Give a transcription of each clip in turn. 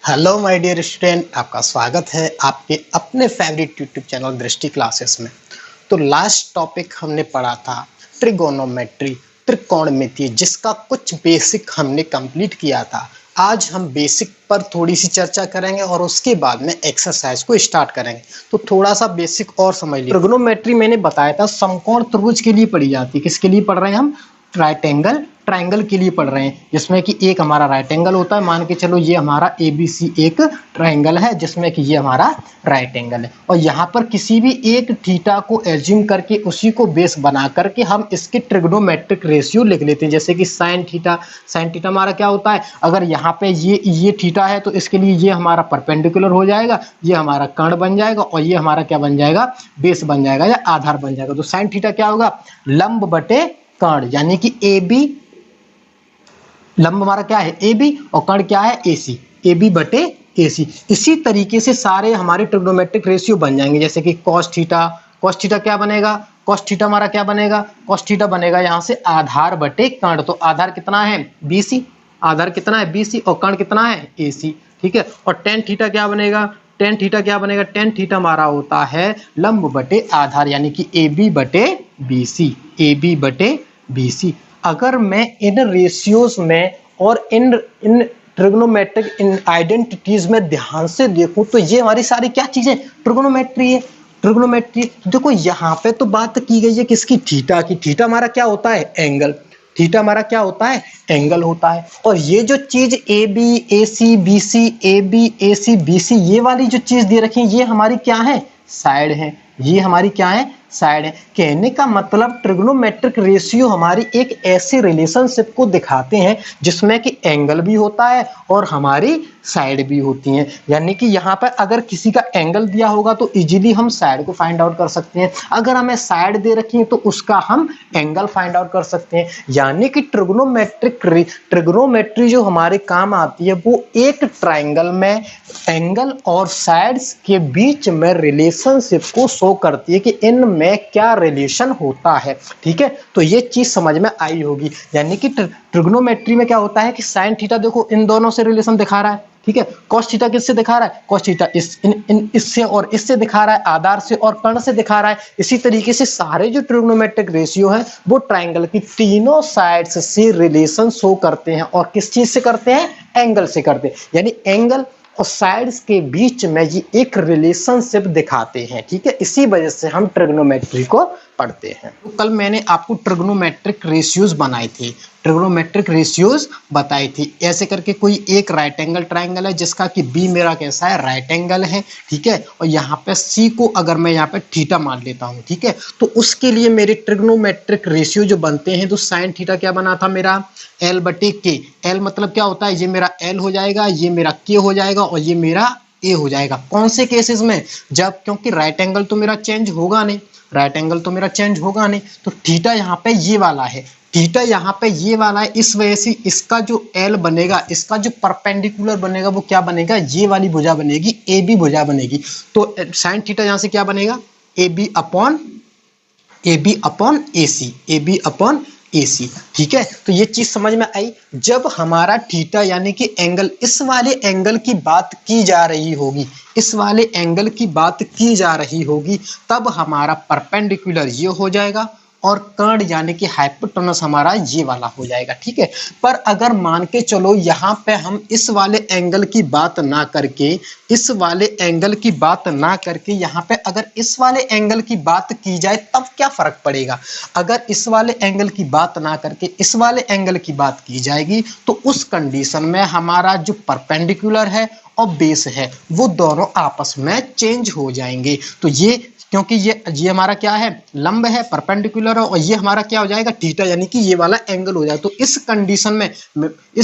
Hello my dear student, आपका स्वागत है आपके अपने फेवरेट यूट्यूब चैनल दृष्टि क्लासेस में। तो लास्ट टॉपिक हमने पढ़ा था ट्रिगोनोमेट्री, त्रिकोणमिति, जिसका कुछ बेसिक हमने कंप्लीट किया था। आज हम बेसिक पर थोड़ी सी चर्चा करेंगे और उसके बाद में एक्सरसाइज को स्टार्ट करेंगे। तो थोड़ा सा बेसिक और समझ लीजिए। ट्रिगोनोमेट्री मैंने बताया था समकोण त्रिभुज के लिए पढ़ी जाती है। किसके लिए पढ़ रहे हैं हम? राइट एंगल ट्रायंगल के लिए पढ़ रहे हैं, जिसमें कि एक हमारा राइट एंगल होता है। मान के चलो ये हमारा ABC एक ट्रायंगल है, जिसमें कि ये हमारा राइट एंगल है। और यहाँ पर किसी भी एक थीटा को एज्यूम करके उसी को बेस बना करके हम इसके ट्रिग्नोमेट्रिक रेशियो लिख लेते हैं। जैसे कि साइन थीटा हमारा क्या होता है? अगर यहाँ पे ये थीटा है तो इसके लिए ये हमारा परपेंडिकुलर हो जाएगा, ये हमारा कर्ण बन जाएगा और ये हमारा क्या बन जाएगा? बेस बन जाएगा या आधार बन जाएगा। तो साइन थीटा क्या होगा? लंब बटे कर्ण, यानी कि AB, लंब हमारा क्या है? AB और कर्ण क्या है? AC, AB बटे AC। इसी तरीके से सारे हमारे ट्रिग्नोमेट्रिक रेशियो बन जाएंगे। जैसे कि cos थीटा क्या बनेगा? cos थीटा हमारा क्या बनेगा? cos थीटा बनेगा यहाँ से आधार बटे कर्ण। तो आधार कितना है? BC, आधार कितना है? BC और कर्ण कितना है? AC, ठीक है। और tan थीटा क्या बनेगा? tan थीटा क्या बनेगा? tan थीटा हमारा होता है लंब बटे आधार, यानी कि AB बटे BC, AB बटे BC। अगर मैं इन रेशियोज में और इन ट्रिग्नोमेट्रिक इन आइडेंटिटीज में ध्यान से देखूं तो ये हमारी सारी क्या चीजें? ट्रिग्नोमेट्री है। ट्रिग्नोमेट्री देखो, यहाँ पे तो बात की गई है किसकी? थीटा की। थीटा हमारा क्या होता है? एंगल। थीटा हमारा क्या होता है? एंगल होता है। और ये जो चीज AB AC BC, AB AC BC, ये वाली जो चीज दे रखी है ये हमारी क्या है? साइड है। ये हमारी क्या है? साइड है। कहने का मतलब ट्रिग्नोमेट्रिक रेशियो हमारी एक ऐसी रिलेशनशिप को दिखाते हैं जिसमें कि एंगल भी होता है और हमारी साइड भी होती हैं। यानी कि यहाँ पर अगर किसी का एंगल दिया होगा तो इजीली हम साइड को फाइंड आउट कर सकते हैं। अगर हमें साइड दे रखी है तो उसका हम एंगल फाइंड आउट कर सकते हैं। यानी कि ट्रिग्नोमेट्री जो हमारे काम आती है वो एक ट्राइंगल में एंगल और साइड्स के बीच में रिलेशनशिप को शो करती है कि इनमें क्या रिलेशन होता है। ठीक है, तो ये चीज समझ में आई होगी। यानी कि ट्रिग्नोमेट्री में क्या होता है कि साइन थीटा देखो इन दोनों से रिलेशन दिखा रहा है, ठीक है। कॉस थीटा किससे दिखा रहा है? कॉस थीटा इससे और इससे दिखा रहा है, आधार से और कर्ण से दिखा रहा है। इसी तरीके से सारे जो ट्रिग्नोमेट्रिक रेशियो है वो ट्राइंगल की तीनों साइड्स से रिलेशन शो करते हैं। और किस चीज से करते हैं? एंगल से करते हैं। यानी एंगल और साइड्स के बीच में ये एक रिलेशनशिप दिखाते हैं। ठीक है, इसी वजह से हम ट्रिग्नोमेट्री को पढ़ते हैं। तो कल मैंने आपको ट्रिग्नोमेट्रिक रेशियोज बनाए थे, ट्रिग्नोमेट्रिक रेशियोज बताई थी। ऐसे करके कोई एक राइट एंगल ट्राइंगल है जिसका कि बी मेरा कैसा है? राइट एंगल है, ठीक है। और यहाँ पे सी को अगर मैं यहाँ पे थीटा मान लेता हूँ, ठीक है, तो उसके लिए मेरे ट्रिग्नोमेट्रिक रेशियो जो बनते हैं तो साइन थीटा क्या बना था मेरा? L बटे के। L मतलब क्या होता है? ये मेरा L हो जाएगा, ये मेरा K हो जाएगा और ये मेरा A हो जाएगा। कौन से केसेस में? जब, क्योंकि राइट एंगल तो मेरा चेंज होगा नहीं, राइट एंगल तो मेरा चेंज होगा नहीं, तो थीटा यहाँ पे ये वाला है, थीटा यहाँ पे ये वाला है। इस वजह से इसका जो L बनेगा, इसका जो परपेंडिकुलर बनेगा वो क्या बनेगा? ये वाली भुजा बनेगी, AB भुजा बनेगी। तो साइन थीटा यहाँ से क्या बनेगा? AB upon AC, AB upon AC। ठीक है, तो ये चीज समझ में आई। जब हमारा थीटा यानी कि एंगल, इस वाले एंगल की बात की जा रही होगी, इस वाले एंगल की बात की जा रही होगी, तब हमारा परपेंडिकुलर ये हो जाएगा और कर्ण यानी कि हाइपोटेनस हमारा ये वाला हो जाएगा। ठीक है, पर अगर मान के चलो यहाँ पे हम इस वाले एंगल की बात ना करके, इस वाले एंगल की बात ना करके यहाँ पे अगर इस वाले एंगल की बात की जाए तब क्या फर्क पड़ेगा? अगर इस वाले एंगल की बात ना करके इस वाले एंगल की बात की जाएगी तो उस कंडीशन में हमारा जो परपेंडिकुलर है और बेस है वो दोनों आपस में चेंज हो जाएंगे। तो ये, क्योंकि ये हमारा क्या है? लंब है, परपेंडिकुलर है, और ये हमारा क्या हो जाएगा? थीटा, यानी कि ये वाला एंगल हो जाएगा। तो इस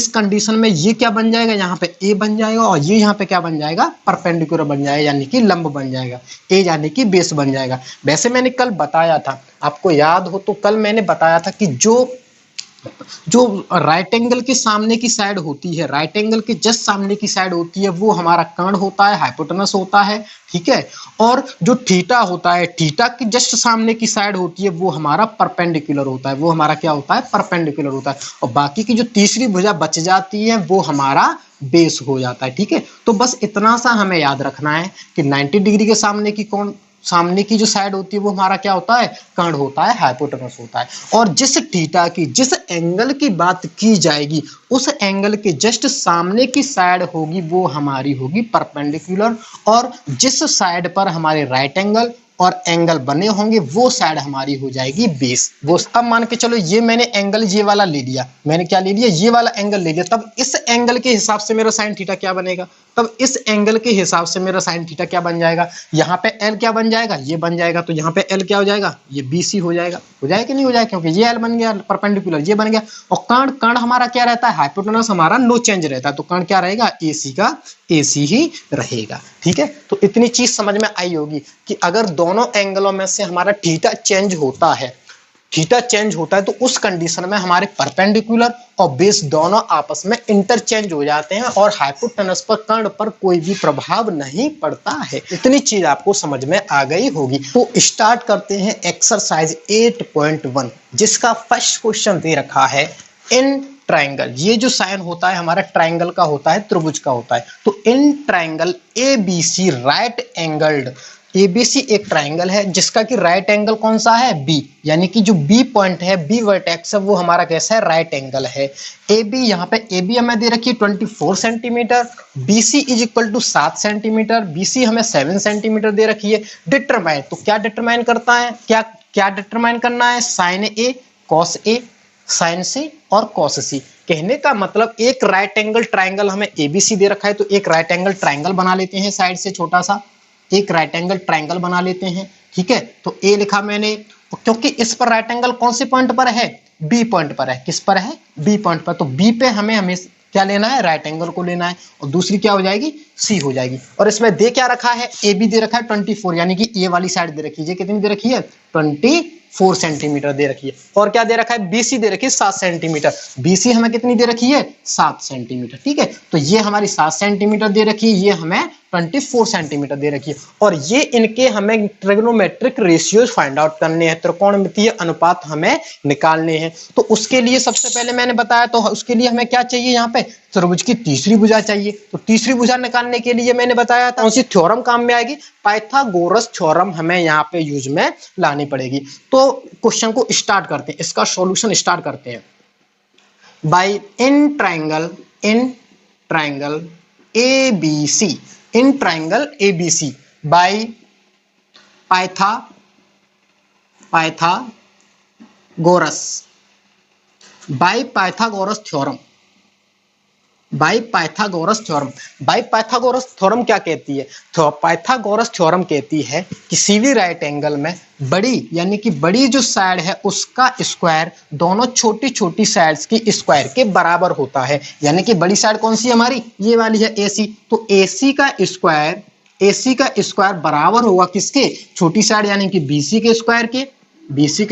कंडीशन में ये क्या बन जाएगा? यहाँ पे A बन जाएगा और ये यहाँ पे क्या बन जाएगा? परपेंडिकुलर बन जाएगा, यानी कि लंब बन जाएगा, A यानी कि बेस बन जाएगा। वैसे मैंने कल बताया था, आपको याद हो तो कल मैंने बताया था कि जो जो राइट एंगल के सामने की साइड होती है, राइट एंगल के जस्ट सामने की साइड होती है, वो हमारा कर्ण होता है, हाइपोटेनस होता है, ठीक है। और जो थीटा होता है, थीटा की जस्ट सामने की साइड होती है, वो हमारा परपेंडिकुलर होता है, वो हमारा क्या होता है, परपेंडिकुलर होता है। और बाकी की जो तीसरी भुजा बच जाती है वो हमारा बेस हो जाता है, ठीक है। तो बस इतना सा हमें याद रखना है कि 90 डिग्री के सामने की जो साइड होती है वो हमारा क्या होता है, कर्ण होता है, हाइपोटेनस होता है। और जिस थीटा की, जिस एंगल की बात की जाएगी, उस एंगल के जस्ट सामने की साइड होगी वो हमारी होगी परपेंडिकुलर, और जिस साइड पर हमारे राइट एंगल और एंगल बने होंगे वो साइड हमारी हो जाएगी बेस। वो अब मान के चलो ये मैंने एंगल ये वाला ले लिया, मैंने क्या ले लिया, ये वाला एंगल ले लिया, तब इस एंगल के हिसाब से मेरा साइन थीटा क्या बनेगा, तब इस एंगल के हिसाब से मेरा साइन थीटा क्या बन जाएगा, यहाँ पे एल क्या बन जाएगा, ये बन जाएगा, तो यहाँ पे एल क्या हो जाएगा, ये बीसी हो जाएगा, हो जाएगा कि नहीं हो जाएगा, क्योंकि ये एल बन गया परपेंडिकुलर, ये बन गया। और कर्ण, कर्ण हमारा क्या रहता है, हाइपोटेनस हमारा नो चेंज रहता है, तो कर्ण क्या रहेगा, एसी का एसी ही रहेगा, ठीक है। तो इतनी चीज समझ में आई होगी कि अगर दोनों एंगलों में से हमारा थीटा चेंज होता है, थीटा चेंज होता है, तो उस कंडीशन में हमारे परपेंडिकुलर और बेस दोनों आपस में इंटरचेंज हो जाते हैं और हाइपोटेनस पर, कर्ण पर कोई भी प्रभाव नहीं पड़ता है। इतनी चीज आपको समझ में आ गई होगी। तो स्टार्ट करते हैं एक्सरसाइज 8.1, जिसका फर्स्ट क्वेश्चन दे रखा है इन ट्राइंगल। ये जो साइन होता है हमारा ट्राइंगल का होता है, त्रिभुज का होता है। तो इन triangle ABC right angled, ABC एक ट्राइंगल है जिसका कि राइट एंगल कौन सा है, बी, यानी कि जो बी पॉइंट है, बी वर्टेक्स है, वो हमारा कैसा है, राइट एंगल है। ए बी, यहाँ पे ए बी हमें दे रखी है 24 centimetre, B C is equal to 7 centimetre, B C हमें 7 सेंटीमीटर दे रखी है। डिटरमाइन, तो क्या डिटरमाइन करता है, क्या क्या डिटरमाइन करना है, sign A cos A, sign सी और कॉस सी। कहने का मतलब एक राइट एंगल ट्राइंगल हमें एबीसी दे रखा है, तो एक राइट एंगल ट्राइंगल बना लेते हैं साइड से, छोटा सा एक राइट एंगल ट्राइंगल बना लेते हैं, ठीक है। तो ए लिखा मैंने, क्योंकि इस पर राइट एंगल कौन से पॉइंट पर है, बी पॉइंट पर है। किस पर है, बी पॉइंट पर। तो बी पे हमें क्या लेना है, राइट एंगल को लेना है, और दूसरी क्या हो जाएगी, सी हो जाएगी। और इसमें दे क्या रखा है, ए बी दे रखा है 24, यानी कि ए वाली साइड दे रखी है, कितनी दे रखी है, 24 सेंटीमीटर दे रखी है। और क्या दे रखा है, बीसी दे रखी है 7 सेंटीमीटर, बीसी हमें कितनी दे रखी है, 7 सेंटीमीटर, ठीक है। तो ये हमारी 7 सेंटीमीटर दे रखी है, ये हमें 24 सेंटीमीटर दे रखी है। और ये इनके हमें ट्रिग्नोमेट्रिक रेशियोज फाइंड आउट करने हैं, त्रिकोणमितीय अनुपात हमें निकालने हैं। तो उसके लिए सबसे पहले मैंने बताया, तो उसके लिए हमें क्या चाहिए, यहाँ पे त्रिभुज की तीसरी भुजा चाहिए। तो तीसरी भुजा निकालने के लिए मैंने बताया था कौन सी थ्योरम काम में आएगी, पाइथागोरस थ्योरम हमें यहाँ पे यूज में लानी पड़ेगी। तो क्वेश्चन को स्टार्ट करते हैं, इसका सॉल्यूशन स्टार्ट करते हैं। By in triangle ABC, in triangle ABC by Pythagoras theorem, by Pythagoras theorem क्या कहती है, तो पाइथागोरस थ्योरम कहती है कि सीधी राइट एंगल में बड़ी, यानी कि बड़ी जो साइड है उसका स्क्वायर दोनों छोटी छोटी साइड्स की स्क्वायर के बराबर होता है। यानी कि बड़ी साइड कौन सी हमारी, ये वाली है AC, तो AC का स्क्वायर बराबर होगा किसके, छोटी साइड यानी कि BC के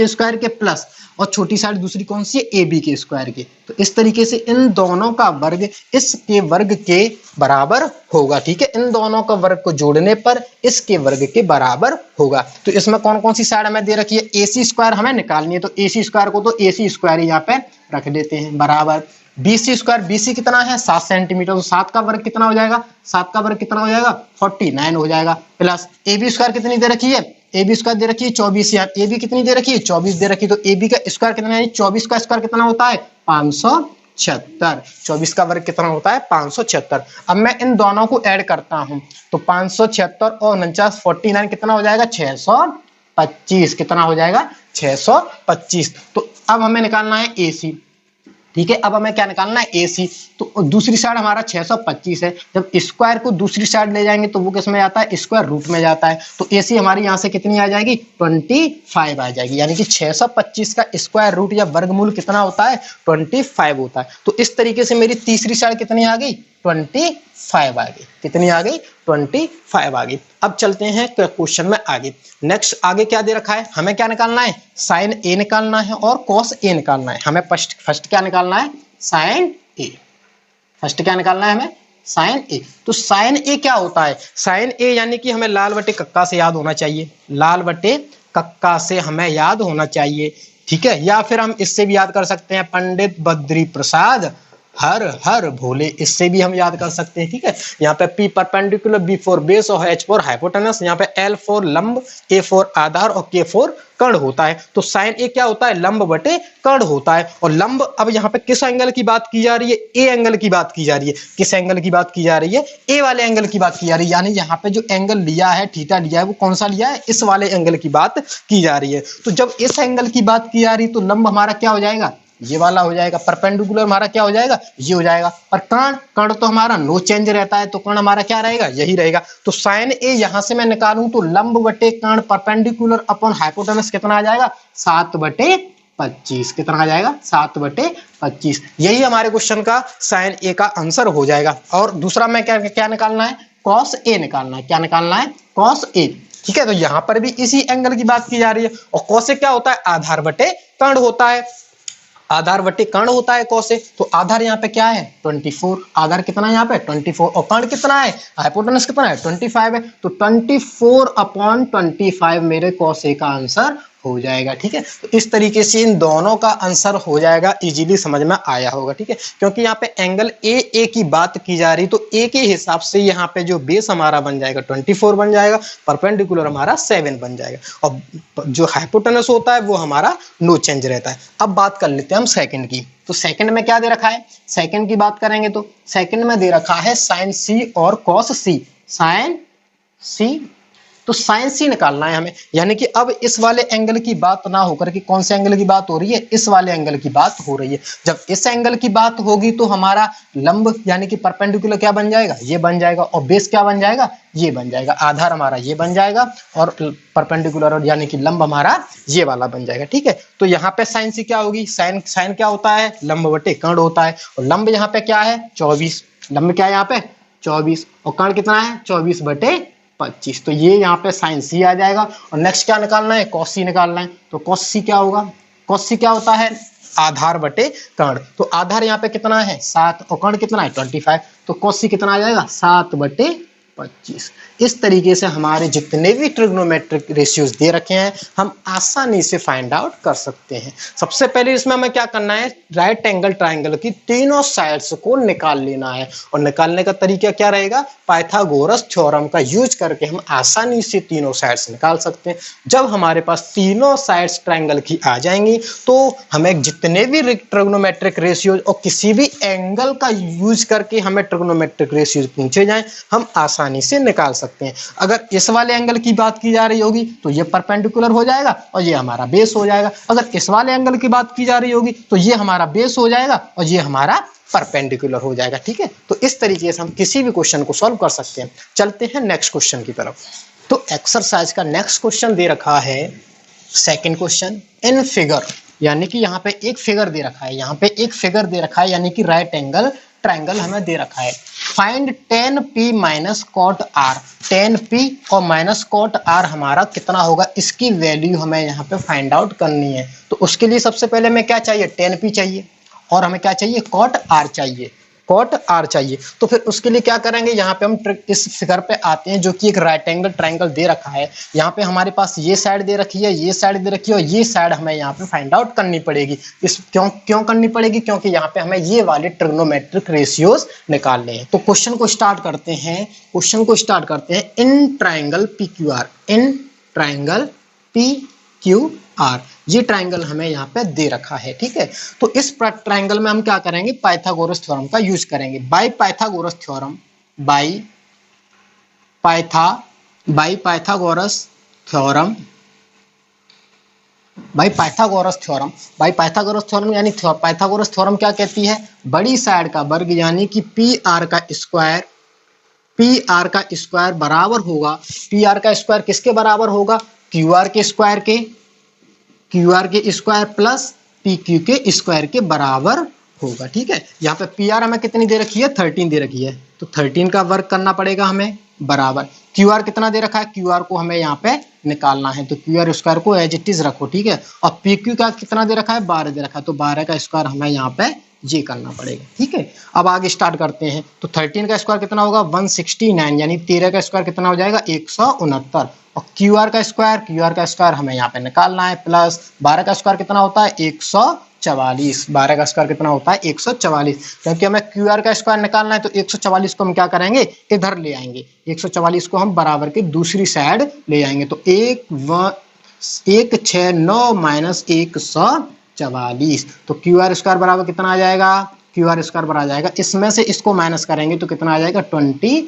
स्क्वायर के प्लस, और छोटी साइड दूसरी कौन सी है, AB के स्क्वायर के। तो इस तरीके से इन दोनों का वर्ग इसके वर्ग के बराबर होगा, ठीक है। इन दोनों का वर्ग को जोड़ने पर इसके वर्ग के बराबर होगा। तो इसमें कौन कौन सी साइड हमें दे रखी है, AC स्क्वायर हमें निकालनी है, तो AC स्क्वायर को तो AC स्क्वायर यहाँ पे रख देते हैं, बराबर BC स्क्वायर, BC कितना है 7 सेंटीमीटर, तो 7 का वर्ग कितना हो जाएगा, 7 का वर्ग कितना हो जाएगा 49 हो जाएगा, प्लस AB स्क्वायर कितनी दे रखी है, AB स्क्वायर दे रखी है 24, यहाँ AB कितनी दे रखी है 24 दे रखी है, तो AB का स्क्वायर कितना है, 24 का स्क्वायर कितना होता है 576, 24 का वर्ग कितना होता है 576। अब मैं इन दोनों को ऐड करता हूं, तो 576 और 49 कितना हो जाएगा 625, कितना हो जाएगा 625। तो अब हमें निकालना है AC, ठीक है। अब हमें क्या निकालना है, AC, तो दूसरी साइड हमारा 625 है, जब स्क्वायर को दूसरी साइड ले जाएंगे तो वो किस में जाता है, स्क्वायर रूट में जाता है, तो AC हमारी यहाँ से कितनी आ जाएगी 25 आ जाएगी, यानी कि 625 का स्क्वायर रूट या वर्गमूल कितना होता है 25 होता है। तो इस तरीके से मेरी तीसरी साइड कितनी आ गई 25 आ गई। कितनी आ गई? 25 आ गई। अब चलते हैं क्वेश्चन में आगे। नेक्स्ट आगे क्या दे रखा है? हमें क्या निकालना है? साइन ए निकालना है और कॉस ए निकालना है। हमें फर्स्ट क्या निकालना है? साइन ए। फर्स्ट क्या निकालना है हमें? साइन ए। तो साइन ए क्या होता है? साइन ए यानी कि हमें लाल बटे कक्का से याद होना चाहिए। लाल बटे कक्का से हमें याद होना चाहिए, ठीक है। या फिर हम इससे भी याद कर सकते हैं, पंडित बद्री प्रसाद हर हर भोले, इससे भी हम याद कर सकते हैं, ठीक है। यहाँ पे P perpendicular, B for base और H फॉर हाइपोटेनस, यहाँ पे L फॉर लंब, A फॉर आधार और K फॉर कर्ण होता है। तो साइन ए क्या होता है? लंब बटे कर्ण होता है। और लंब, अब यहाँ पे किस एंगल की बात की जा रही है? ए एंगल की बात की जा रही है। किस एंगल की बात की जा रही है? ए वाले एंगल की बात की जा रही है। यानी यहाँ पे जो एंगल लिया है, थीटा लिया है, वो कौन सा लिया है? इस वाले एंगल की बात की जा रही है। तो जब इस एंगल की बात की जा रही है तो लंब हमारा क्या हो जाएगा? ये वाला हो जाएगा। परपेंडिकुलर हमारा क्या हो जाएगा? ये हो जाएगा। और कर्ण तो हमारा नो चेंज रहता है, तो कर्ण हमारा क्या रहेगा? यही रहेगा। तो साइन ए यहां से मैं निकालूं तो लंब बटे कर्ण परपेंडिकुलर अपॉन हाइपोटेनस कितना आ जाएगा? 7/25। कितना आ जाएगा? 7/25। यही हमारे क्वेश्चन का साइन ए का आंसर हो जाएगा। और दूसरा में क्या निकालना है? कॉस ए निकालना है। क्या निकालना है? कॉस ए, ठीक है। तो यहां पर भी इसी एंगल की बात की जा रही है। और कॉस ए क्या होता है? आधार बटे कर्ण होता है। आधार बटे कर्ण होता है कॉस ए। तो आधार यहाँ पे क्या है? 24। आधार कितना है यहाँ पे? 24। और कर्ण कितना है? हाइपोटेनस कितना है? 25 है। तो 24/25 मेरे कॉस ए का आंसर हो जाएगा, ठीक है। तो इस तरीके से इन दोनों का आंसर हो जाएगा। इजीली समझ में आया होगा, ठीक है। क्योंकि यहाँ पे एंगल ए की बात की जा रही, तो ए के हिसाब से यहाँ पे जो बेस हमारा बन जाएगा 24 बन जाएगा, परपेंडिकुलर हमारा 7 बन जाएगा, और जो हाइपोटेनस होता है वो हमारा नो चेंज रहता है। अब बात कर लेते हैं हम सेकंड की। तो सेकंड में क्या दे रखा है? सेकंड की बात करेंगे तो सेकंड में दे रखा है साइन सी और कॉस सी। साइन सी, तो साइन सी निकालना है हमें। यानी कि अब इस वाले एंगल की बात ना होकर के कौन से एंगल की बात हो रही है? इस वाले एंगल की बात हो रही है। जब इस एंगल की बात होगी तो हमारा लंब यानी कि परपेंडिकुलर क्या बन जाएगा? ये बन जाएगा। और बेस क्या बन जाएगा? ये बन जाएगा। आधार हमारा ये बन जाएगा और परपेंडिकुलर यानी कि लंब हमारा ये वाला बन जाएगा, ठीक है। तो यहाँ पे साइन सी क्या होगी? साइन क्या होता है? लंब बटे कर्ण होता है। और लंब यहाँ पे क्या है? 24। लंब क्या है यहाँ पे? 24। और कर्ण कितना है? 24/25। तो ये यहाँ पे साइन सी आ जाएगा। और नेक्स्ट क्या निकालना है? कॉस सी निकालना है। तो कॉस सी क्या होगा? कॉस सी क्या होता है? आधार बटे कर्ण। तो आधार यहाँ पे कितना है? 7 और कर्ण कितना है? 25। तो कॉस सी कितना आ जाएगा? 7/25। इस तरीके से हमारे जितने भी ट्रिग्नोमेट्रिक रेशियोज दे रखे हैं हम आसानी से फाइंड आउट कर सकते हैं। सबसे पहले इसमें हमें क्या करना है? राइट एंगल ट्राइंगल की तीनों साइड्स को निकाल लेना है। और निकालने का तरीका क्या रहेगा? पाइथागोरस थ्योरम का यूज करके हम आसानी से तीनों साइड्स निकाल सकते हैं। जब हमारे पास तीनों साइड्स ट्राइंगल की आ जाएंगी तो हमें जितने भी ट्रिग्नोमेट्रिक रेशियोज और किसी भी एंगल का यूज करके हमें ट्रिग्नोमेट्रिक रेशियोज पूछे जाएं हम आसानी से निकाल सकते हैं। अगर इस वाले एंगल की बात की जा रही होगी तो ये परपेंडिकुलर हो जाएगा और ये हमारा बेस हो जाएगा। अगर इस वाले एंगल की बात की जा रही होगी तो ये हमारा बेस हो जाएगा और ये हमारा परपेंडिकुलर हो जाएगा, ठीक है। तो इस तरीके से हम किसी भी क्वेश्चन को सॉल्व कर सकते हैं। चलते हैं नेक्स्ट क्वेश्चन की तरफ। तो एक्सरसाइज का नेक्स्ट क्वेश्चन दे रखा है सेकंड क्वेश्चन इन फिगर, यानी कि यहाँ पे एक फिगर दे रखा है। यहाँ पे एक फिगर दे रखा है यानी कि राइट एंगल ट्राइंगल हमें दे रखा है। Find tan p minus cot r। tan p और माइनस कॉट r हमारा कितना होगा? इसकी वैल्यू हमें यहाँ पे फाइंड आउट करनी है। तो उसके लिए सबसे पहले हमें क्या चाहिए? tan p चाहिए और हमें क्या चाहिए? कॉट r चाहिए। कॉट r चाहिए। तो फिर उसके लिए क्या करेंगे? यहाँ पे हम इस फिगर पे आते हैं जो कि एक राइट एंगल ट्राइंगल दे रखा है। यहाँ पे हमारे पास ये साइड दे रखी है, ये साइड दे रखी है और ये साइड हमें यहाँ पे फाइंड आउट करनी पड़ेगी। इस क्यों करनी पड़ेगी? क्योंकि यहाँ पे हमें ये वाले ट्रिग्नोमेट्रिक रेशियोज निकालने हैं। तो क्वेश्चन को स्टार्ट करते हैं। In triangle PQR, in triangle PQR, ये ट्राइंगल हमें यहाँ पे दे रखा है, ठीक है। तो इस ट्राइंगल में हम क्या करेंगे? पाइथागोरस थ्योरम का यूज करेंगे। Bye Pythagoras theorem, by Pythagoras theorem यानी पाइथागोरस थ्योरम क्या कहती है? बड़ी साइड का वर्ग यानी कि PR का स्क्वायर बराबर होगा। PR का स्क्वायर किसके बराबर होगा? QR के स्क्वायर प्लस PQ के स्क्वायर के बराबर होगा। ठीक है, यहाँ पे पी आर हमें कितनी दे रखी है, 13 दे रखी है, तो 13 का वर्क करना पड़ेगा हमें, बराबर क्यू आर कितना दे रखा है, क्यू आर को हमें यहाँ पे निकालना है, तो क्यू आर स्क्वायर को एज इट इज रखो। ठीक है, और पी क्यू का कितना दे रखा है, 12 दे रखा है, तो 12 का स्क्वायर हमें यहाँ पे ये करना पड़ेगा। ठीक है, अब आगे स्टार्ट करते हैं। तो 13 का स्क्वायर कितना होगा, 169, यानी 13 का स्क्वायर कितना हो जाएगा, 169, और क्यू आर का स्क्वायर हमें यहाँ पे निकालना है, प्लस 12 का स्क्वायर कितना होता है, 144, 12 का स्क्वायर कितना होता है, 144, क्योंकि हमें क्यू आर का स्क्वायर निकालना है, तो 144 को हम क्या करेंगे, इधर ले आएंगे, 144 को हम बराबर के दूसरी साइड ले आएंगे, तो 169 माइनस 144, तो क्यू आर स्क्वायर बराबर कितना आ जाएगा, क्यू आर स्क्वायर बराबर आ जाएगा, इसमें से इसको माइनस करेंगे तो कितना आ जाएगा, 25,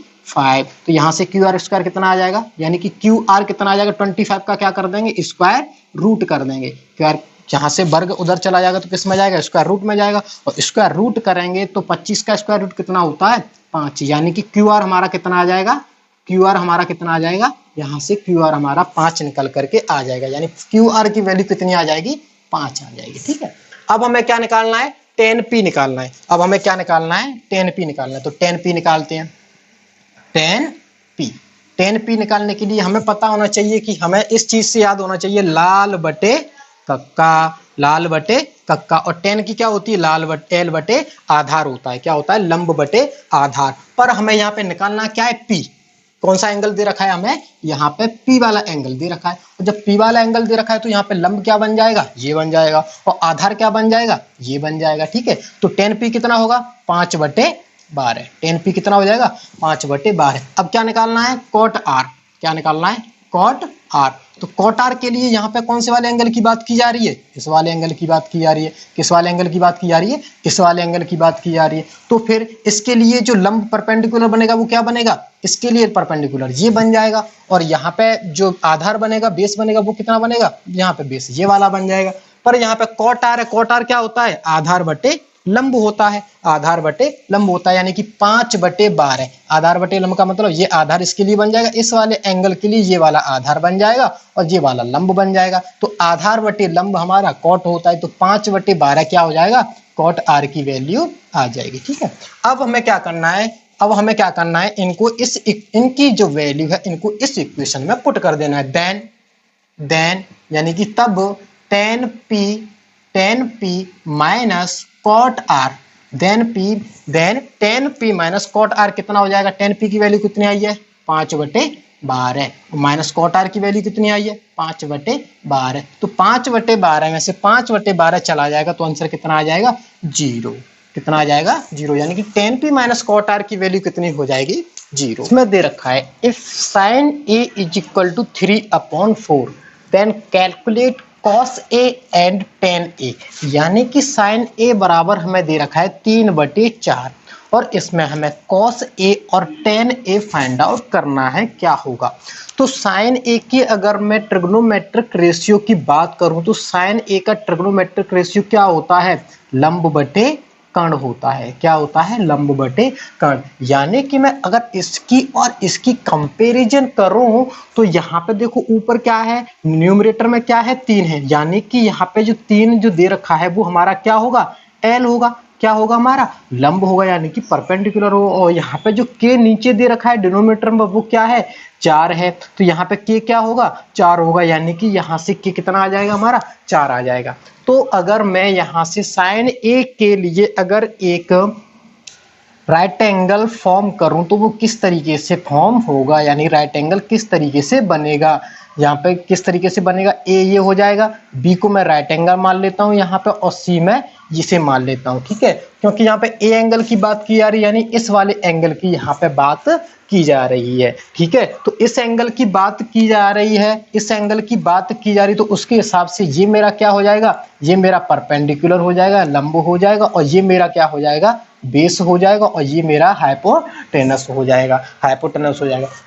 तो यहाँ से क्यू आर स्क्वायर कितना आ जाएगा, यानी कि क्यू आर कितना आ जाएगा, 25 का क्या कर देंगे, स्क्वायर रूट कर देंगे, क्यू आर जहाँ से वर्ग उधर चला जाएगा तो किस में जाएगा, स्क्वायर रूट में जाएगा, और स्क्वायर रूट करेंगे तो 25 का स्क्वायर रूट कितना होता है, 5, यानी कि क्यू आर हमारा कितना आ जाएगा, क्यू आर हमारा कितना आ जाएगा, यहाँ से क्यू आर हमारा 5 निकल करके आ जाएगा, यानी क्यू आर की वैल्यू कितनी आ जाएगी, 5 आ जाएगी। ठीक है, अब हमें क्या निकालना है, 10p निकालना है, अब हमें क्या निकालना है, 10p निकालना है, तो 10p निकालते हैं, 10p निकालने के लिए हमें पता होना चाहिए कि हमें इस चीज से याद होना चाहिए, लाल बटे कक्का, और 10 की क्या होती है, एल बटे आधार होता है, क्या होता है, लंब बटे आधार, पर हमें यहाँ पे निकालना क्या है, p, कौन सा एंगल दे रखा है हमें, यहाँ पे p वाला एंगल दे रखा है, और जब p वाला एंगल दे रखा है तो यहाँ पे लंब क्या बन जाएगा, ये बन जाएगा, और आधार क्या बन जाएगा, ये बन जाएगा। ठीक है, तो 10p कितना होगा, 5/12, 10p कितना हो जाएगा, 5/12। अब क्या निकालना है, कॉट आर, क्या निकालना है, कॉट आर, तो कॉट आर के लिए यहाँ पे कौन से वाले एंगल की बात की जा रही है, इस वाले एंगल की बात की जा रही है, किस वाले एंगल की बात की जा रही है, इस वाले एंगल की बात की जा रही है, तो फिर इसके लिए जो लंब परपेंडिकुलर बनेगा वो क्या बनेगा, इसके लिए परपेंडिकुलर ये बन जाएगा, और यहाँ पे जो आधार बनेगा, बेस बनेगा, वो कितना बनेगा, यहाँ पे बेस ये वाला बन जाएगा, पर यहाँ पे कॉट आर है, कॉट आर क्या होता है, आधार बटे लंब होता है, आधार बटे लंब होता है, यानी कि 5/12, आधार बटे लंब का मतलब ये आधार इसके लिए बन जाएगा, इस वाले एंगल के लिए ये वाला आधार बन जाएगा और ये वाला लंब बन जाएगा, तो आधार बटे लंब हमारा कॉट होता है, तो 5/12 क्या हो जाएगा, कॉट आर की वैल्यू आ जाएगी। ठीक है, अब हमें क्या करना है, इनको इनकी जो वैल्यू है इनको इस इक्वेशन में पुट कर देना है, देन यानी कि तब 10p minus cot R, then 10p minus cot R कितना हो जाएगा, 10p की वैल्यू कितनी आई है, 5/12, माइनस कॉट आर की वैल्यू कितनी आई है, 5/12, तो 5/12 में से 5/12 चला जाएगा तो आंसर कितना आ जाएगा, 0, कितना आ जाएगा, 0, यानी कि 10p माइनस कॉट आर की वैल्यू कितनी हो जाएगी, 0। इसमें दे रखा है if sin a = 3/4 then calculate cos a and tan a, यानी कि sin a बराबर हमें दे रखा है 3/4, और इसमें हमें cos a और tan a फाइंड आउट करना है क्या होगा। तो sin a की अगर मैं ट्रिग्नोमेट्रिक रेशियो की बात करूं तो sin a का ट्रिग्नोमेट्रिक रेशियो क्या होता है, लंब बटे कर्ण होता है, क्या होता है, लंब बटे कर्ण, यानी कि मैं अगर इसकी और इसकी कंपैरिजन करूं तो यहाँ पे देखो ऊपर क्या है, न्यूमरेटर में क्या है, 3 है, यानी कि यहाँ पे जो 3 जो दे रखा है वो हमारा क्या होगा, एल होगा, क्या होगा हमारा, लंब होगा, यानी कि परपेंडिकुलर होगा, और यहाँ पे जो के नीचे दे रखा है डिनोमिनेटर में वो क्या है, 4 है, तो यहाँ पे के क्या होगा, 4 होगा, यानी कि यहाँ से के कितना आ जाएगा हमारा, 4 आ जाएगा। तो अगर मैं यहाँ से साइन ए के लिए अगर एक राइट एंगल फॉर्म करूं तो वो किस तरीके से फॉर्म होगा, यानी राइट एंगल किस तरीके से बनेगा, यहाँ पे किस तरीके से बनेगा, ए ये हो जाएगा, बी को मैं राइट एंगल मान लेता हूँ यहाँ पे, और सी मैं इसे मान लेता हूँ। ठीक है, क्योंकि यहाँ पे ए एंगल की बात की जा रही है, यानी इस वाले एंगल की यहाँ पे बात की जा रही है। ठीक है, तो इस एंगल की बात की जा रही है, इस एंगल की बात की जा रही, तो उसके हिसाब से ये मेरा क्या हो जाएगा, ये मेरा परपेंडिकुलर हो जाएगा, लंब हो जाएगा, और ये मेरा क्या हो जाएगा, बेस हो जाएगा, और ये मेरा हाइपोटेनस हो जाएगा,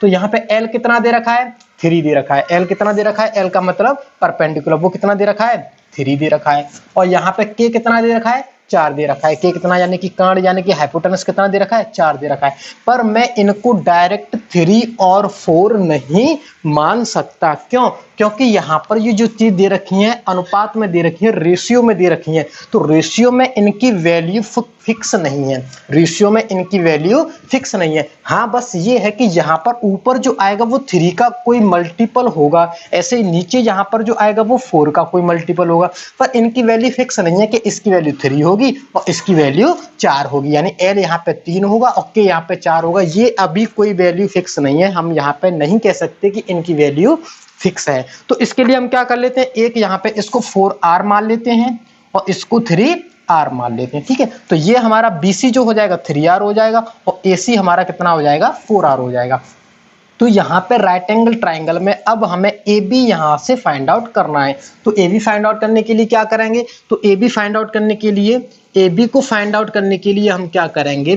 तो यहाँ पे एल कितना दे रखा है, 3 दे रखा है, एल कितना दे रखा है, एल का मतलब परपेंडिकुलर, वो कितना दे रखा है, 3 दे रखा है, और यहाँ पे के कितना दे रखा है, 4 दे रखा है, के कितना यानी कि कर्ण यानी कि हाइपोटेनस कितना दे रखा है 4 दे रखा है। पर मैं इनको डायरेक्ट 3 और 4 नहीं मान सकता, क्यों? क्योंकि यहाँ पर ये जो चीज दे रखी है अनुपात में दे रखी है, रेशियो में दे रखी है, तो रेशियो में इनकी वैल्यू फिक्स नहीं है, रेशियो में इनकी वैल्यू फिक्स नहीं है। हाँ बस ये है कि यहाँ पर ऊपर जो आएगा वो 3 का कोई मल्टीपल होगा, ऐसे ही नीचे यहाँ पर जो आएगा वो 4 का कोई मल्टीपल होगा, पर इनकी वैल्यू फिक्स नहीं है कि इसकी वैल्यू 3 होगी और इसकी वैल्यू 4 होगी, यानी एल यहाँ पे 3 होगा और के यहाँ पे 4 होगा। ये अभी कोई वैल्यू फिक्स नहीं है, हम यहाँ पे नहीं कह सकते कि इनकी वैल्यू फिक्स है। तो इसके लिए हम क्या कर लेते हैं, एक यहाँ पे इसको 4r मान लेते हैं और इसको 3r मान लेते हैं, ठीक है। तो ये हमारा BC जो हो जाएगा 3r हो जाएगा और AC हमारा कितना हो जाएगा 4r हो जाएगा। तो यहाँ पे राइट एंगल ट्राइंगल में अब हमें AB यहाँ से फाइंड आउट करना है। तो AB फाइंड आउट करने के लिए क्या करेंगे, तो AB फाइंड आउट करने के लिए AB को फाइंड आउट करने के लिए हम क्या करेंगे,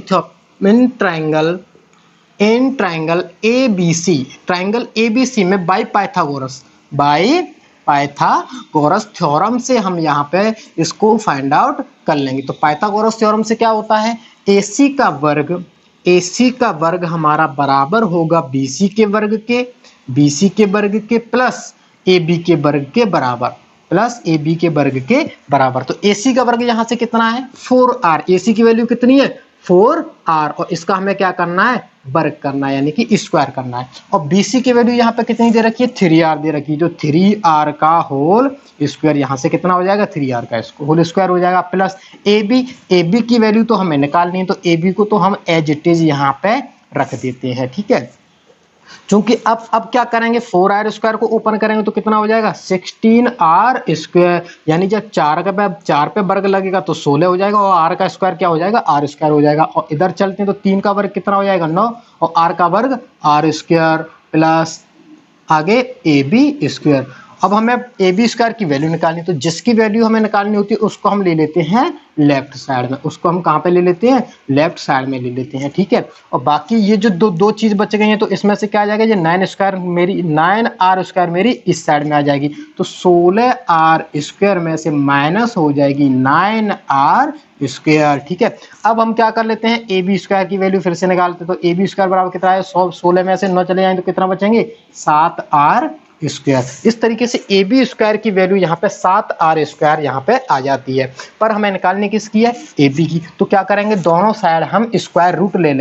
इन ट्राइंगल ABC में बाय पाइथागोरस थ्योरम से हम यहाँ पे इसको फाइंड आउट कर लेंगे। तो पाइथागोरस थ्योरम से क्या होता है, AC का वर्ग हमारा बराबर होगा BC के वर्ग के प्लस AB के वर्ग के बराबर, तो AC का वर्ग यहाँ से कितना है 4r, AC की वैल्यू कितनी है 4r और इसका हमें क्या करना है वर्ग करना है, यानी कि स्क्वायर करना है। और BC की वैल्यू यहाँ पे कितनी दे रखी है 3r दे रखी है, जो 3r का होल स्क्वायर यहाँ से कितना हो जाएगा 3r का होल स्क्वायर हो जाएगा, प्लस AB की वैल्यू तो हमें निकालनी है, तो AB को तो हम एज इट इज यहाँ पे रख देते हैं, ठीक है। चूंकि अब क्या करेंगे 4r स्क्वायर को ओपन करेंगे तो कितना हो जाएगा 16r स्क्वायर, यानी जब 4 पे वर्ग लगेगा तो 16 हो जाएगा और r का स्क्वायर क्या हो जाएगा r स्क्वायर हो जाएगा। और इधर चलते हैं तो 3 का वर्ग कितना हो जाएगा 9 और r का वर्ग r स्क्वायर प्लस आगे AB स्क्वायर। अब हमें AB स्क्वायर की वैल्यू निकालनी, तो जिसकी वैल्यू हमें निकालनी होती है उसको हम ले लेते हैं लेफ्ट साइड में, उसको हम कहाँ पे ले लेते हैं लेफ्ट साइड में ले लेते हैं, ठीक है। और बाकी ये जो दो चीज बच गई हैं तो इसमें से क्या आ जाएगा, ये 9r स्क्वायर मेरी इस साइड में आ जाएगी, तो 16r स्क्वायर में से माइनस हो जाएगी 9r स्क्वायर, ठीक है। अब हम क्या कर लेते हैं AB स्क्वायर की वैल्यू फिर से निकालते हैं, तो AB स्क्वायर बराबर कितना है 16 में से 9 चले जाएंगे तो कितना बचेंगे 7r स्क्वायर। इस तरीके से AB स्क्वायर की वैल्यू यहाँ पे 7r स्क्वायर यहाँ पे आ जाती है। पर हमें निकालने किसकी है AB की, तो क्या करेंगे दोनों साइड हम स्क्वायर रूट ले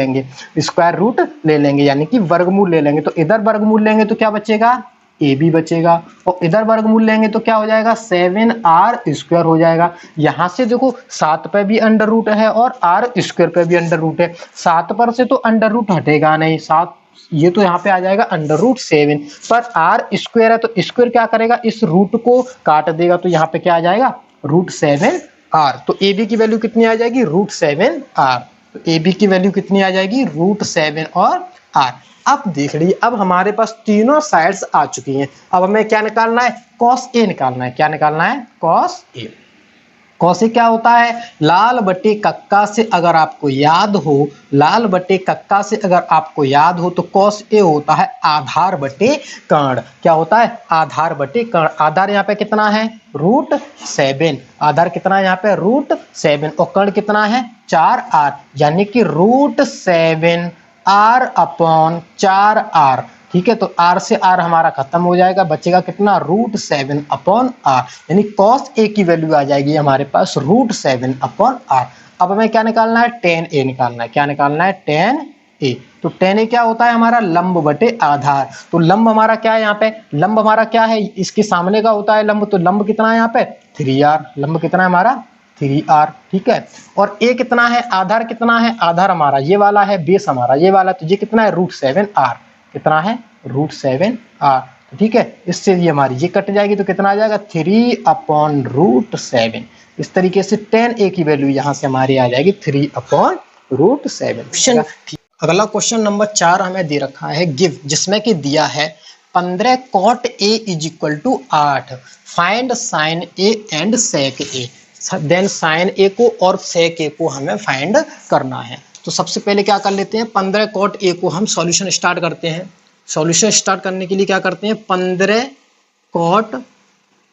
लेंगे यानी कि वर्गमूल ले लेंगे। तो इधर वर्गमूल लेंगे तो क्या बचेगा AB बचेगा और इधर वर्गमूल लेंगे तो क्या हो जाएगा 7r स्क्वायर हो जाएगा। यहाँ से देखो 7 पे भी अंडर रूट है और r स्क्वायर पे भी अंडर रूट है, 7 पर से तो अंडर रूट हटेगा नहीं, 7 ये तो यहाँ पे आ जाएगा √7, पर r स्क्वायर है तो स्क्वायर क्या करेगा इस रूट को काट देगा, तो यहाँ पे क्या आ जाएगा √7r। तो AB की वैल्यू कितनी आ जाएगी √7r, तो AB की वैल्यू कितनी आ जाएगी √7 और r। अब देख लीजिए अब हमारे पास तीनों साइड्स आ चुकी हैं। अब हमें क्या निकालना है cos A निकालना है, क्या निकालना है cos A। cos A क्या होता है लाल बटे कक्का से अगर आपको याद हो, तो cos A होता है आधार बटे कर्ण। क्या होता है आधार बटे कर्ण, आधार यहाँ पे कितना है √7, आधार कितना है यहाँ पे √7 और कर्ण कितना है 4r, यानी कि √7r अपॉन 4r, ठीक है। तो r से r हमारा खत्म हो जाएगा, बचेगा कितना √7 अपॉन r, यानी cos A की वैल्यू आ जाएगी हमारे पास √7 अपॉन r। अब हमें क्या निकालना है tan A निकालना है, क्या निकालना है tan A। तो tan A क्या होता है हमारा लंब बटे आधार, तो लंब हमारा क्या है यहाँ पे लंब हमारा क्या है इसके सामने का होता है लंब, तो लंब कितना है यहाँ पे 3r, लंब कितना है हमारा 3r, ठीक है। और A कितना है आधार कितना है, आधार हमारा ये वाला है, बेस हमारा ये वाला, तो ये कितना है √7r, कितना है √7r, ठीक है। इससे ये हमारी ये कट जाएगी तो कितना आ जाएगा 3/√7। इस तरीके से tan A की वैल्यू यहाँ से हमारी आ जाएगी 3/√7। अगला क्वेश्चन नंबर 4 हमें दे रखा है गिव, जिसमें कि दिया है 15 cot A = 8, find sin A and sec A, then sin A को और sec A को हमें फाइंड करना है। तो सबसे पहले क्या कर लेते हैं 15 cot A को हम सॉल्यूशन स्टार्ट करते हैं। सॉल्यूशन स्टार्ट करने के लिए क्या करते हैं 15 cot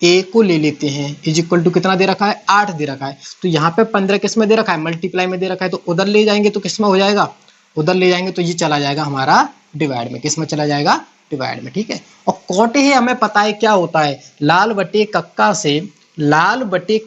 ए को ले लेते हैं इज इक्वल टू कितना दे रखा है 8 दे रखा है। तो यहाँ पे 15 किस में दे रखा है मल्टीप्लाई में दे रखा है, तो उधर ले जाएंगे तो किस में हो जाएगा, उधर ले जाएंगे तो ये चला जाएगा हमारा डिवाइड में, किस में चला जाएगा डिवाइड में, ठीक है। और कॉट ए हमें पता है क्या होता है, लाल बटे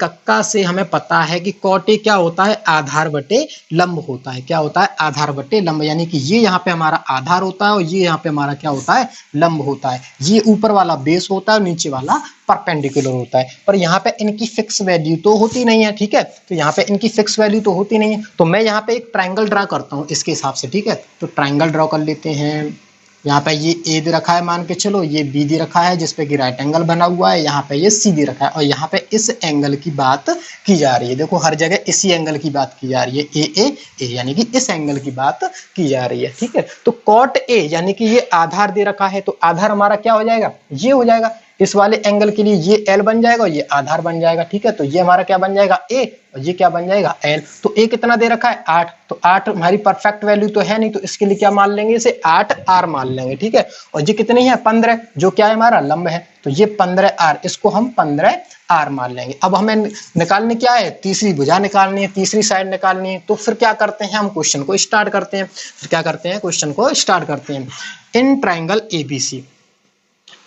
कक्का से हमें पता है कि कॉट ए क्या होता है आधार बटे लंब होता है, क्या होता है आधार बटे लंब, यानी कि ये यहाँ पे हमारा आधार होता है और ये यहाँ पे हमारा क्या होता है लंब होता है। ये ऊपर वाला बेस होता है और नीचे वाला परपेंडिकुलर होता है, पर यहाँ पे इनकी फिक्स वैल्यू तो होती नहीं है, ठीक है। तो यहाँ पे इनकी फिक्स वैल्यू तो होती नहीं है, तो मैं यहाँ पे एक ट्रायंगल ड्रा करता हूँ इसके हिसाब से, ठीक है। तो ट्रायंगल ड्रॉ कर लेते हैं। यहाँ पे ये ए दे रखा है मान के चलो, ये बी दे रखा है जिसपे कि राइट एंगल बना हुआ है, यहाँ पे ये सी दे रखा है और यहाँ पे इस एंगल की बात की जा रही है। देखो हर जगह इसी एंगल की बात की जा रही है, ए यानी कि इस एंगल की बात की जा रही है, ठीक है। तो कॉट ए यानी कि ये आधार दे रखा है, तो आधार हमारा क्या हो जाएगा, ये हो जाएगा। इस वाले एंगल के लिए ये एल बन जाएगा और ये आधार बन जाएगा, ठीक है। तो ये हमारा क्या बन जाएगा ए और ये क्या बन जाएगा एल। तो ए कितना दे रखा है 8, तो 8 हमारी परफेक्ट वैल्यू तो है नहीं, तो इसके लिए क्या मान लेंगे, इसे 8 आर मान लेंगे, ठीक है। और ये कितनी है 15, जो क्या है हमारा लंब है, तो ये 15 आर, इसको हम 15 आर मान लेंगे। अब हमें निकालनी क्या है, तीसरी भुजा निकालनी है, तीसरी साइड निकालनी है। तो फिर क्या करते हैं हम क्वेश्चन को स्टार्ट करते हैं, फिर क्या करते हैं क्वेश्चन को स्टार्ट करते हैं। In triangle ABC,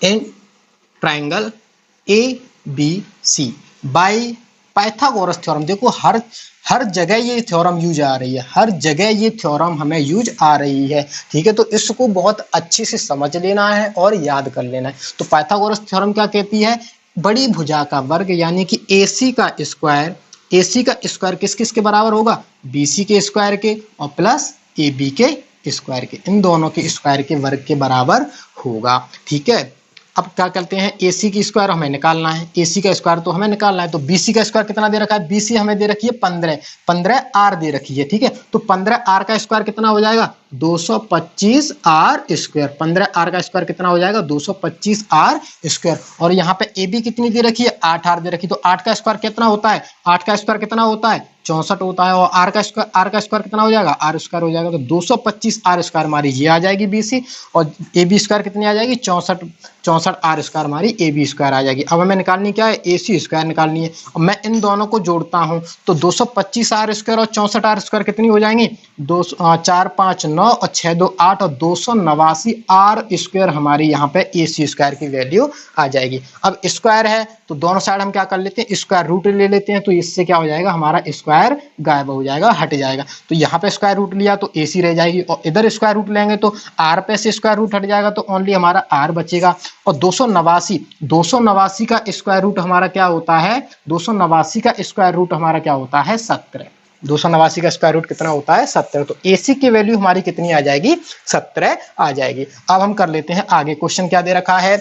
in triangle A B C by Pythagoras theorem, देखो हर जगह ये थ्योरम यूज आ रही है, हर जगह ये थ्योरम हमें यूज आ रही है, ठीक है। तो इसको बहुत अच्छे से समझ लेना है और याद कर लेना है। तो पाइथागोरस थ्योरम क्या कहती है, बड़ी भुजा का वर्ग यानी कि AC का स्क्वायर किस किस के बराबर होगा, BC के स्क्वायर के और प्लस AB के स्क्वायर के, इन दोनों के स्क्वायर के वर्ग के बराबर होगा, ठीक है। अब क्या करते हैं, AC की स्क्वायर हमें निकालना है, AC का स्क्वायर तो हमें निकालना है, तो BC का स्क्वायर कितना दे रखा है, BC हमें दे रखी है 15 आर दे रखी है, ठीक है। तो 15 आर का स्क्वायर कितना हो जाएगा 225 आर स्क्वायर, 15 आर का स्क्वायर कितना हो जाएगा 225 आर स्क्वायर। और यहाँ पे AB कितनी दे रखी है 8 आर दे रखी है, तो 8 का स्क्वायर कितना होता है, 8 का स्क्वायर कितना होता है 64 होता है, और आर का स्क्वायर कितना हो जाएगा, आर स्क्वायर हो जाएगा, तो 225 आर स्क्वायर हमारी ये आ जाएगी BC, और AB स्क्वायर कितनी आ जाएगी 64 आर स्क्वायर हमारी AB स्क्वायर आ जाएगी। अब हमें निकालनी क्या है, AC स्क्वायर निकालनी है, और मैं इन दोनों को जोड़ता हूं तो 225 आर स्क्वायर और 64 आर स्क्वायर कितनी हो जाएंगी, 4 5 9 और 6 2 8 और 289 आर स्क्वायर हमारी यहाँ पे AC स्क्वायर की वैल्यू आ जाएगी। अब स्क्वायर है तो दोनों साइड हम क्या कर लेते हैं, स्क्वायर रूट ले लेते हैं, तो इससे क्या हो जाएगा हमारा स्क्वायर गायब हो जाएगा, हट जाएगा। तो यहाँ पे स्क्वायर रूट लिया तो AC रह जाएगी, और इधर स्क्वायर रूट लेंगे तो R पे से स्क्वायर रूट हट जाएगा, तो ओनली हमारा R बचेगा। और 289 का स्क्वायर रूट हमारा क्या होता है, 289 का स्क्वायर रूट हमारा क्या होता है 17, 289 का स्क्वायर रूट कितना होता है 17, तो AC की वैल्यू हमारी कितनी आ जाएगी 17 आ जाएगी। अब हम कर लेते हैं आगे, क्वेश्चन क्या दे रखा है,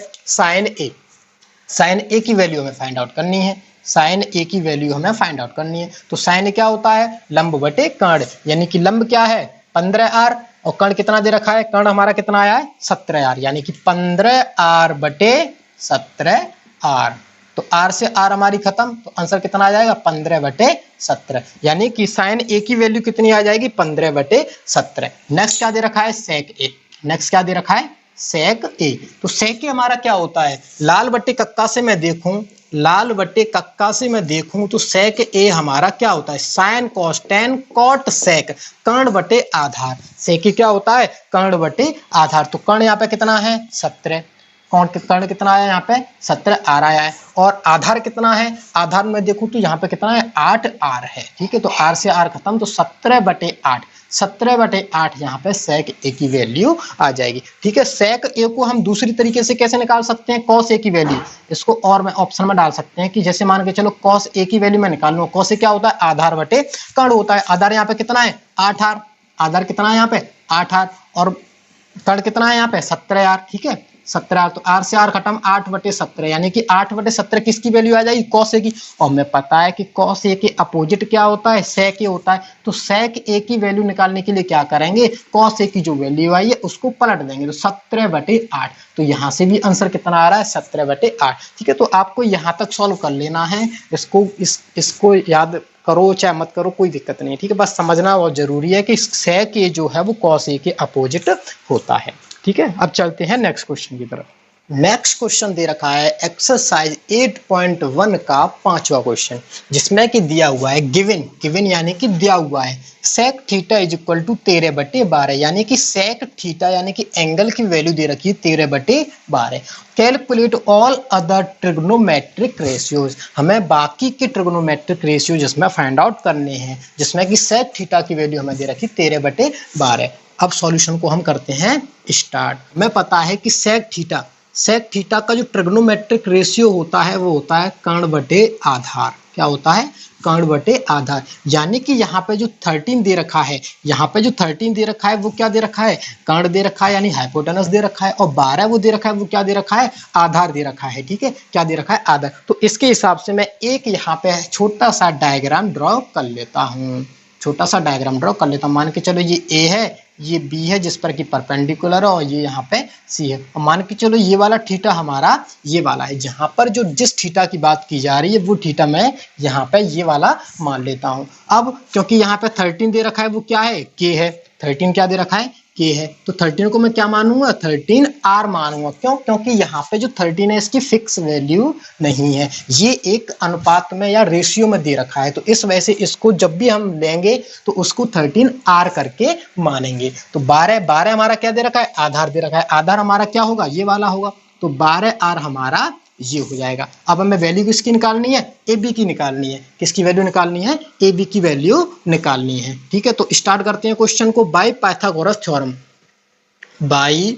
साइन ए की वैल्यू हमें फाइंड आउट करनी है, साइन ए की वैल्यू हमें फाइंड आउट करनी है। तो साइन क्या होता है, लंब बटे कर्ण, यानी कि लंब क्या है 15 आर और कर्ण कितना दे रखा है, कर्ण हमारा कितना आया है 17 आर, यानी कि 15 आर बटे 17 आर। तो आर से आर हमारी खत्म, तो आंसर कितना आ जाएगा 15 बटे 17, यानी कि साइन ए की वैल्यू कितनी आ जाएगी 15 बटे 17। नेक्स्ट क्या दे रखा है सेक ए, नेक्स्ट क्या दे रखा है सेक ए। तो सेक ए हमारा क्या होता है, लाल बट्टे कक्का से मैं देखूं तो सेक ए हमारा क्या होता है, sine cos tan cot sec, कर्ण बटे आधार। सेक ए क्या होता है, कर्ण बटे आधार। तो कर्ण यहाँ पे कितना है 17, कर्ण कितना आया यहाँ पे 17 आर आया है, और आधार कितना है, आधार में देखूं तो यहाँ पे कितना है 8 आर है, ठीक है। तो आर से आर खत्म, तो 17 बटे 8, 17 बटे 8 यहाँ पे सेक ए की वैल्यू आ जाएगी, ठीक है। सेक ए को हम दूसरी तरीके से कैसे निकाल सकते हैं, कॉस ए की वैल्यू, इसको और मैं ऑप्शन में डाल सकते हैं कि जैसे मान के चलो कॉस ए की वैल्यू मैं निकाल लूँ, कॉस ए क्या होता है आधार बटे कर्ण होता है, आधार यहाँ पे कितना है 8 आर, आधार कितना है यहाँ पे 8 आर, और कर्ण कितना है यहाँ पे 17 आर, ठीक है 17 आर। तो आर से आर खत्म, 8 बटे 17, यानी कि 8 बटे 17 किसकी वैल्यू आ जाएगी कॉस ए की, और हमें पता है कि कॉस ए के अपोजिट क्या होता है सेक ए होता है। तो सेक ए की वैल्यू निकालने के लिए क्या करेंगे, कॉस ए की जो वैल्यू आई है उसको पलट देंगे, तो 17 बटे 8। तो यहाँ से भी आंसर कितना आ रहा है 17 बटे 8, ठीक है। तो आपको यहाँ तक सॉल्व कर लेना है, इसको याद करो चाहे मत करो कोई दिक्कत नहीं है, ठीक है। बस समझना बहुत जरूरी है कि सेक ए जो है वो कॉस ए के अपोजिट होता है, ठीक है। अब चलते हैं नेक्स्ट क्वेश्चन की तरफ। नेक्स्ट क्वेश्चन दे रखा है एक्सरसाइज 8.1 का 5वां क्वेश्चन, जिसमें कि दिया हुआ है गिवन यानी कि दिया हुआ है sec theta is equal to 13/12, यानी कि सेक थीटा यानी कि एंगल की वैल्यू दे रखी है 13/12। Calculate all other trigonometric ratios, हमें बाकी के ट्रिग्नोमेट्रिक रेशियो जिसमें फाइंड आउट करने हैं, जिसमें कि सेक थीटा की वैल्यू हमें दे रखी 13/12। अब सॉल्यूशन को हम करते हैं स्टार्ट। हमें पता है कि सेक थीटा का जो ट्रिग्नोमेट्रिक रेशियो होता है वो होता है कर्ण बटे आधार। क्या होता है? कर्ण बटे आधार। यानी कि यहाँ पे जो 13 दे रखा है, यहाँ पे जो 13 दे रखा है वो क्या दे रखा है? कर्ण दे रखा है यानी हाइपोटेनस दे रखा है, और 12 वो दे रखा है वो क्या दे रखा है? आधार दे रखा है। ठीक है, क्या दे रखा है? आधार। तो इसके हिसाब से मैं एक यहाँ पे छोटा सा डायग्राम ड्रॉ कर लेता हूँ, छोटा सा डायग्राम ड्रॉ कर लेता हूँ। मान के चलो ये ए है, ये बी है जिस पर कि परपेंडिकुलर है, और ये यहाँ पे सी है। और मान के चलो ये वाला थीटा हमारा ये वाला है, जहाँ पर जो जिस थीटा की बात की जा रही है वो थीटा मैं यहाँ पे ये वाला मान लेता हूँ। अब क्योंकि यहाँ पे 13 दे रखा है वो क्या है? के है। 13 क्या दे रखा है? के है। तो 13 को मैं क्या मानूंगा? 13 आर मानूंगा। क्यों? क्योंकि यहाँ पे जो 13 है इसकी फिक्स वैल्यू नहीं है, ये एक अनुपात में या रेशियो में दे रखा है। तो इस वजह से इसको जब भी हम लेंगे तो उसको 13 आर करके मानेंगे। तो 12 हमारा क्या दे रखा है? आधार दे रखा है। आधार हमारा क्या होगा? ये वाला होगा। तो 12 आर हमारा ये हो जाएगा। अब हमें वैल्यू किसकी निकालनी है? ए बी की निकालनी है। किसकी वैल्यू निकालनी है? ए बी की वैल्यू निकालनी है। ठीक है, तो स्टार्ट करते हैं क्वेश्चन को। Bye Pythagoras theorem, by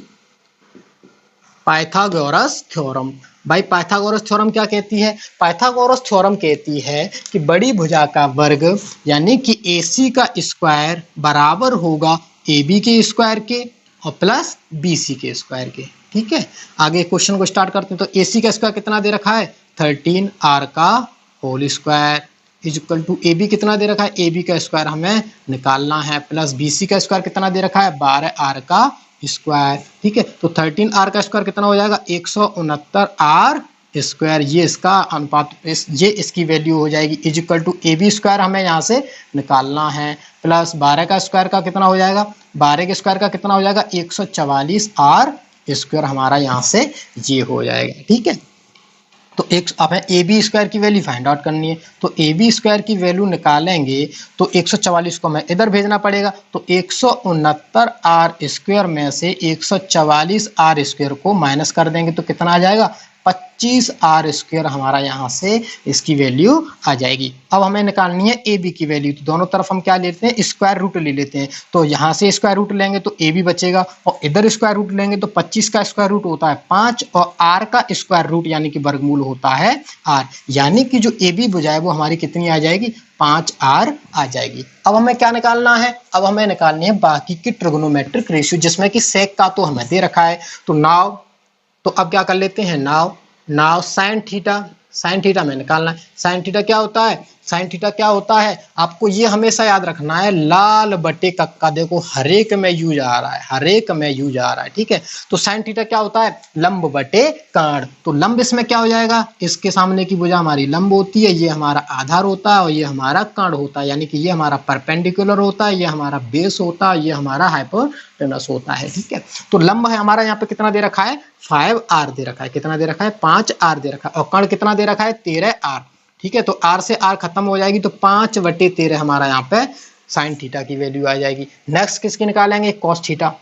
Pythagoras theorem. भाई पाइथागोरस थ्योरम क्या कहती है? पाइथागोरस थ्योरम कहती है कि बड़ी भुजा का वर्ग यानी कि AC का स्क्वायर बराबर होगा AB के स्क्वायर के और प्लस BC के स्क्वायर के। ठीक है, आगे क्वेश्चन को स्टार्ट करते हैं। तो AC का स्क्वायर कितना दे रखा है? 13 R का whole square is equal to AB कितना दे रखा है? AB का स्क्वायर हमें निकालना है, प्लस BC का स्क्वायर कितना दे रखा है? 12 R का स्क्वायर। ठीक है, तो 13 R का स्क्वायर कितना हो जाएगा? 169 R स्क्वायर। ये इसका अनुपात, ये इसकी वैल्यू हो जाएगी is equal to AB square हमें यहाँ से निकालना है, प्लस 12 का स्क्वायर का कितना हो जाएगा? 12 के स्क्वायर का कितना हो जाएगा? 144 R स्क्वायर हमारा यहाँ से ये हो जाएगा। ठीक है, तो एक हमें ए बी स्क्वायर की वैल्यू फाइंड आउट करनी है। तो ए बी स्क्वायर की वैल्यू निकालेंगे तो 144 को हमें इधर भेजना पड़ेगा। तो 169 आर स्क्वायर में से 144 आर स्क्वायर को माइनस कर देंगे तो कितना आ जाएगा? 25 आर स्क्वायर हमारा यहाँ से इसकी वैल्यू आ जाएगी। अब हमें निकालनी है ए बी की वैल्यू। तो दोनों तरफ हम क्या लेते हैं? स्क्वायर रूट ले लेते हैं। तो यहाँ से स्क्वायर रूट लेंगे तो ए बी बचेगा, और इधर स्क्वायर रूट लेंगे तो 25 का स्क्वायर रूट होता है 5, और आर का स्क्वायर रूट यानी कि वर्गमूल होता है आर। यानी कि जो ए बी भुजा है वो हमारी कितनी आ जाएगी? 5 आर आ जाएगी। अब हमें क्या निकालना है? अब हमें निकालनी है बाकी की ट्रिग्नोमेट्रिक रेशियो, जिसमें कि सेक का तो हमें दे रखा है। तो नाउ तो अब क्या कर लेते हैं? नाउ साइन थीटा में निकालना है। साइन थीटा क्या होता है? साइन थीटा क्या होता है? आपको ये हमेशा याद रखना है, लाल बटे कक्का। देखो हर एक में यूज आ रहा है, हर एक में यूज आ रहा है। ठीक है, तो साइन थीटा क्या होता है? लंब बटे कर्ण। तो लंब इसमें क्या हो जाएगा? इसके सामने की भुजा हमारी लंब होती है, ये हमारा आधार होता है, और ये हमारा कर्ण होता है। यानी कि ये हमारा परपेंडिकुलर होता है, ये हमारा बेस होता है, ये हमारा हाइपोटेनस होता है। ठीक है, तो लंब है हमारा यहाँ पे कितना दे रखा है? 5 आर दे रखा है। कितना दे रखा है? 5 आर दे रखा है। और कर्ण कितना दे रखा है? 13 आर। ठीक है, तो आर से आर खत्म हो जाएगी तो 5/13 हमारा यहाँ पे साइन थीटा की वैल्यू आ जाएगी। नेक्स्ट किसकी निकालेंगे? Cos theta.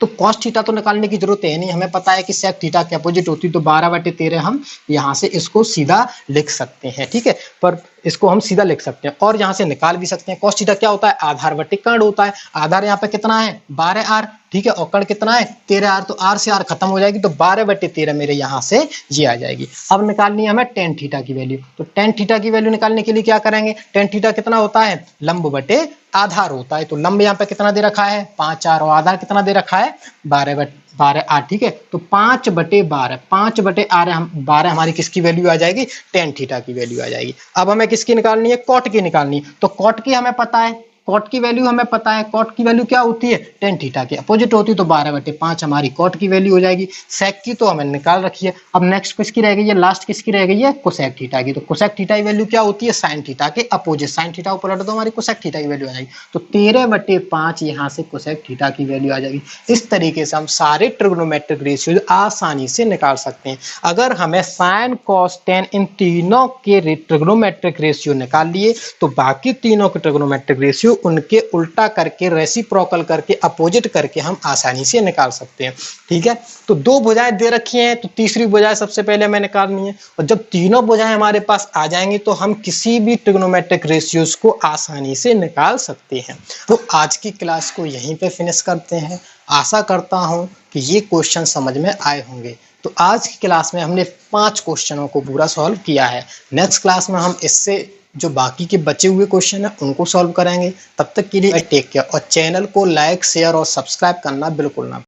तो कॉस थीटा तो निकालने की जरूरत है नहीं, हमें पता है कि सेक थीटा के अपोजिट होती है। तो 12/13 हम यहाँ से इसको सीधा लिख सकते हैं। ठीक है, पर इसको हम सीधा लिख सकते हैं और यहाँ से निकाल भी सकते हैं। कॉस थीटा क्या होता है? आधार बटे कर्ण होता है। आधार यहाँ पे कितना है? 12 आर। ठीक है, और कर्ण कितना है? 13 आर। तो आर से आर खत्म हो जाएगी तो 12/13 मेरे यहाँ से ये आ जाएगी। अब निकालनी है हमें टेन थीटा की वैल्यू। तो टेन थीटा की वैल्यू निकालने के लिए क्या करेंगे? टेन थीटा कितना होता है? लंब बटे आधार होता है। तो लंब यहाँ पे कितना दे रखा है? 5 आर, और आधार कितना दे रखा है? 12 आर। ठीक है, तो 5/12, 5/12 हमारी किसकी वैल्यू आ जाएगी? टेन थीटा की वैल्यू आ जाएगी। अब हमें किसकी निकालनी है? कॉट की निकालनी है। तो कॉट की हमें पता है कॉट की वैल्यू हमें पता है, कॉट की वैल्यू क्या होती है, टेन थीटा की अपोजिट होती है, तो 12/5 हमारी कॉट की वैल्यू हो जाएगी। सेक की तो हमें निकाल रखी है। अब नेक्स्ट किसकी रह गई है, लास्ट किसकी रह गई है, कोसेक थीटा की। तो कोसेक थीटा की वैल्यू क्या होती है, साइन थीटा के अपोजिट, साइन थीटा को पलट दो हमारी कोसेक थीटा की वैल्यू आ जाएगी। तो 13/5 यहाँ से कोसेक थीटा की वैल्यू आ जाएगी। इस तरीके से हम सारे ट्रिग्नोमेट्रिक रेशियो आसानी से निकाल सकते हैं। अगर हमें साइन कॉस टेन इन तीनों के ट्रिग्नोमेट्रिक रेशियो निकाल लिए तो बाकी तीनों के ट्रिग्नोमेट्रिक रेशियो उनके उल्टा करके, रेसिप्रोकल करके, अपोजिट करके हम आसानी से निकाल सकते हैं। ठीक है, तो दो भुजाएं दे रखी हैं, तो तीसरी भुजाएं सबसे पहले हमें निकालनी है, और जब तीनों भुजाएं हमारे पास आ जाएंगी तो हम किसी भी ट्रिग्नोमेट्रिक रेशियोज को आसानी से निकाल सकते हैं। तो आज की क्लास को यहीं पे फिनिश करते हैं। आशा करता हूं कि ये क्वेश्चन समझ में आए होंगे। तो आज की क्लास में हमने 5 क्वेश्चनों को पूरा सॉल्व किया है। नेक्स्ट क्लास में हम इससे जो बाकी के बचे हुए क्वेश्चन हैं उनको सॉल्व करेंगे। तब तक के लिए टेक केयर, और चैनल को लाइक, शेयर और सब्सक्राइब करना बिल्कुल ना